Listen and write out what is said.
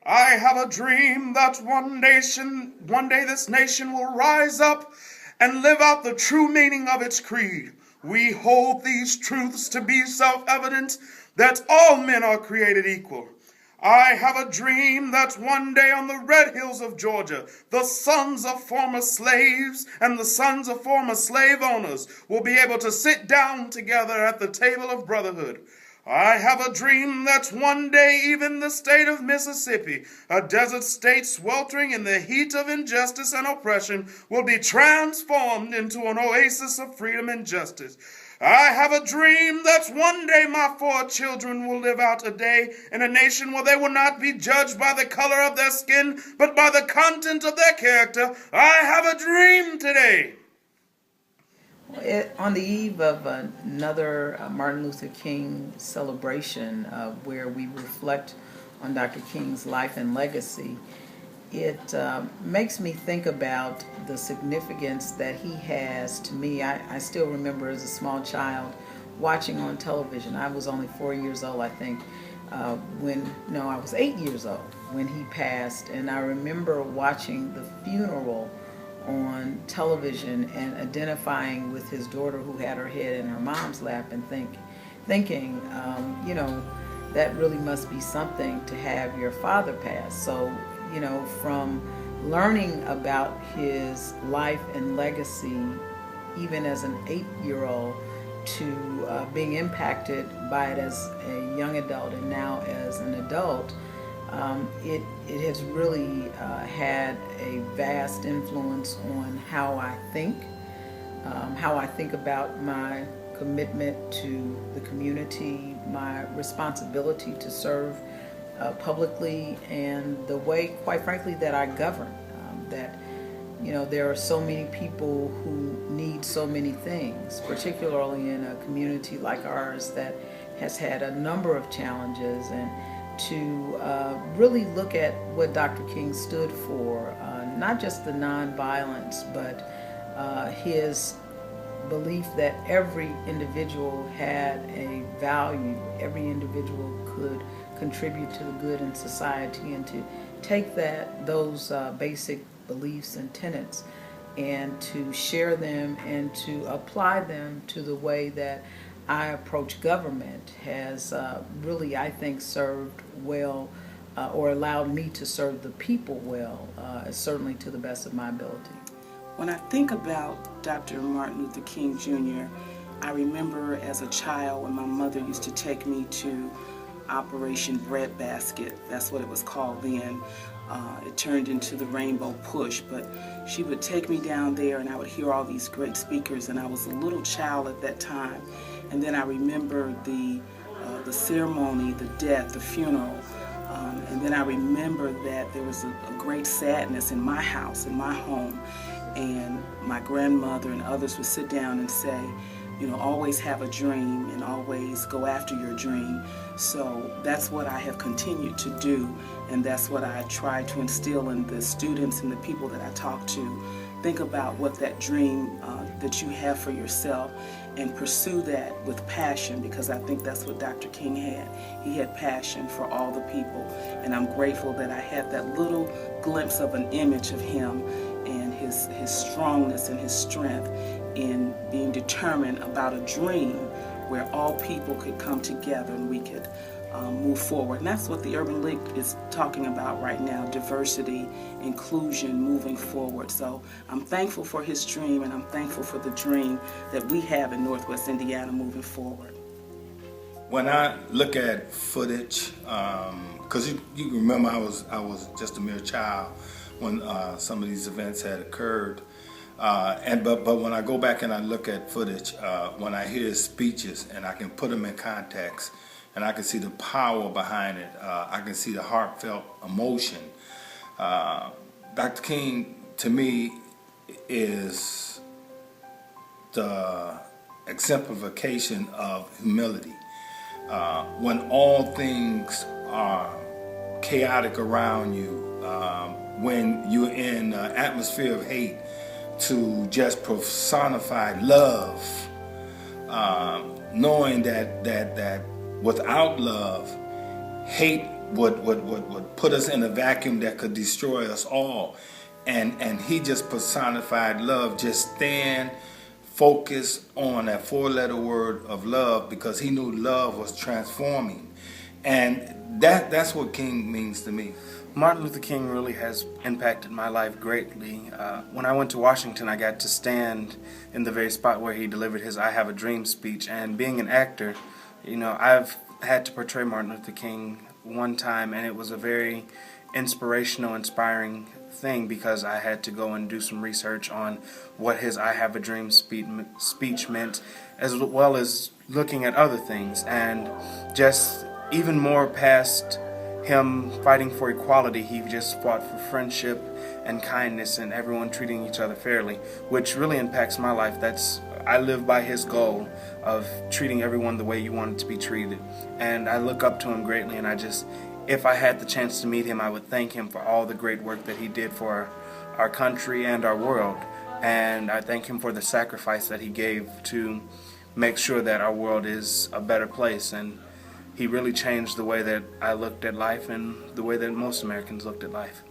I have a dream that one day this nation will rise up and live out the true meaning of its creed. We hold these truths to be self-evident, that all men are created equal. I have a dream that one day on the red hills of Georgia, the sons of former slaves and the sons of former slave owners will be able to sit down together at the table of brotherhood. I have a dream that one day even the state of Mississippi, a desert state sweltering in the heat of injustice and oppression, will be transformed into an oasis of freedom and justice. I have a dream that one day my 4 children will live out a day in a nation where they will not be judged by the color of their skin, but by the content of their character. I have a dream today. On the eve of another Martin Luther King celebration where we reflect on Dr. King's life and legacy, it makes me think about the significance that he has to me. I still remember as a small child watching on television. I was only 4 years old, I think, I was 8 years old when he passed, and I remember watching the funeral on television and identifying with his daughter who had her head in her mom's lap and thinking, that really must be something to have your father pass. So, from learning about his life and legacy, even as an 8-year-old, to being impacted by it as a young adult and now as an adult, it has really had a vast influence on how I think about my commitment to the community, my responsibility to serve publicly, and the way, quite frankly, that I govern. There are so many people who need so many things, particularly in a community like ours that has had a number of challenges, and to really look at what Dr. King stood for, not just the nonviolence, but his belief that every individual had a value, every individual could contribute to the good in society, and to take those basic beliefs and tenets and to share them and to apply them to the way that I approach government has really, I think, served well or allowed me to serve the people well, certainly to the best of my ability. When I think about Dr. Martin Luther King Jr., I remember as a child when my mother used to take me to Operation Breadbasket. That's what it was called then. It turned into the Rainbow Push, but she would take me down there and I would hear all these great speakers, and I was a little child at that time. And then I remember the ceremony, the death, the funeral, and then I remember that there was a great sadness in my house, in my home, and my grandmother and others would sit down and say, always have a dream and always go after your dream. So that's what I have continued to do, and that's what I try to instill in the students and the people that I talk to. Think about what that dream that you have for yourself and pursue that with passion, because I think that's what Dr. King had. He had passion for all the people, and I'm grateful that I had that little glimpse of an image of him and his strongness and his strength in being determined about a dream where all people could come together and we could move forward. And that's what the Urban League is talking about right now: diversity, inclusion, moving forward. So I'm thankful for his dream, and I'm thankful for the dream that we have in Northwest Indiana moving forward. When I look at footage, because you remember I was just a mere child when some of these events had occurred. But when I go back and I look at footage, when I hear his speeches and I can put them in context, and I can see the power behind it, I can see the heartfelt emotion. Dr. King, to me, is the exemplification of humility. When all things are chaotic around you, when you're in an atmosphere of hate, to just personify love, knowing that without love, hate would put us in a vacuum that could destroy us all. And he just personified love, just stand focused on that four-letter word of love, because he knew love was transforming. And that's what King means to me. Martin Luther King really has impacted my life greatly. When I went to Washington, I got to stand in the very spot where he delivered his I Have a Dream speech. And being an actor, I've had to portray Martin Luther King one time, and it was a very inspirational, inspiring thing, because I had to go and do some research on what his I Have a Dream speech meant, as well as looking at other things, and just even more past him fighting for equality, he just fought for friendship and kindness and everyone treating each other fairly, which really impacts my life. I live by his goal of treating everyone the way you want it to be treated, and I look up to him greatly. And if I had the chance to meet him, I would thank him for all the great work that he did for our country and our world, and I thank him for the sacrifice that he gave to make sure that our world is a better place. And he really changed the way that I looked at life and the way that most Americans looked at life.